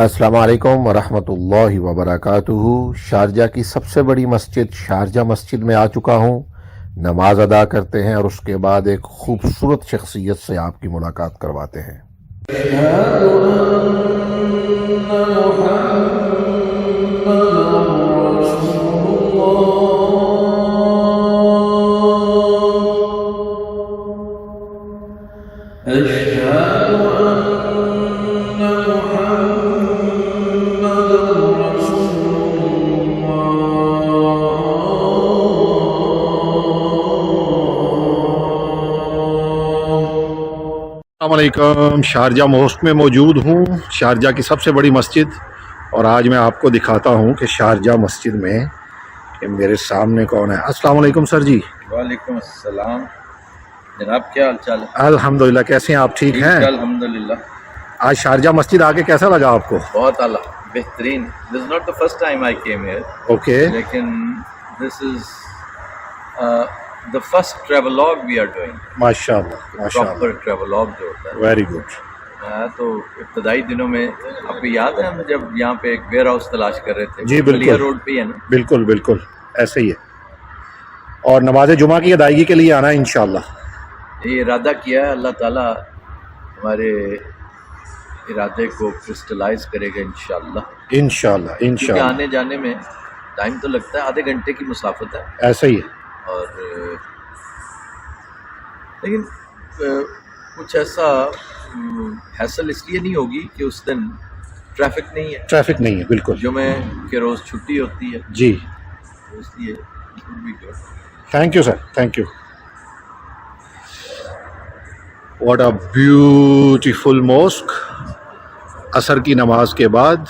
السلام علیکم ورحمۃ اللہ وبرکاتہ۔ شارجہ کی سب سے بڑی مسجد شارجہ مسجد میں آ چکا ہوں۔ نماز ادا کرتے ہیں اور اس کے بعد ایک خوبصورت شخصیت سے آپ کی ملاقات کرواتے ہیں۔ السلام علیکم، شارجہ ماسک میں موجود ہوں، شارجہ کی سب سے بڑی مسجد، اور آج میں آپ کو دکھاتا ہوں کہ شارجہ مسجد میں کہ میرے سامنے کون ہے۔ السلام علیکم سر جی۔ وعلیکم السلام جناب، کیا حال چال ہے؟ الحمدللہ، کیسے ہیں آپ؟ ٹھیک ہیں الحمدللہ۔ آج شارجہ مسجد آ کے کیسا لگا آپ کو؟ بہت اعلیٰ، بہترین۔ This is not the first time I came here, okay, لیکن this is the first travelogue we are doing, ماشاء اللہ ماشاء اللہ، پراپر ٹریولاگ جو ہوتا ہے۔ Very good. تو ابتدائی دنوں میں آپ کو یاد ہے ہم جب یہاں پہ ایک ویئر ہاؤس تلاش کر رہے تھے؟ جی بالکل، روڈ پہ ہی ہے نا؟ بالکل بالکل ایسے ہی ہے، اور نماز جمعہ کی ادائیگی کے لیے آنا ہے انشاءاللہ۔ یہ ارادہ کیا ہے، اللہ تعالیٰ ہمارے ارادے کو کرسٹلائز کرے گا انشاءاللہ۔ انشاءاللہ کیونکہ انشاءاللہ، آنے جانے میں ٹائم تو لگتا ہے، آدھے گھنٹے کی مسافت ہے، ایسے ہی ہے۔ اور لیکن کچھ ایسا حیصل اس لیے نہیں ہوگی کہ اس دن ٹریفک نہیں ہے، ٹریفک نہیں ہے، بالکل جمعے کے روز چھٹی ہوتی ہے، جی۔ اس لیے thank you sir, thank you. What a beautiful mask. عصر کی نماز کے بعد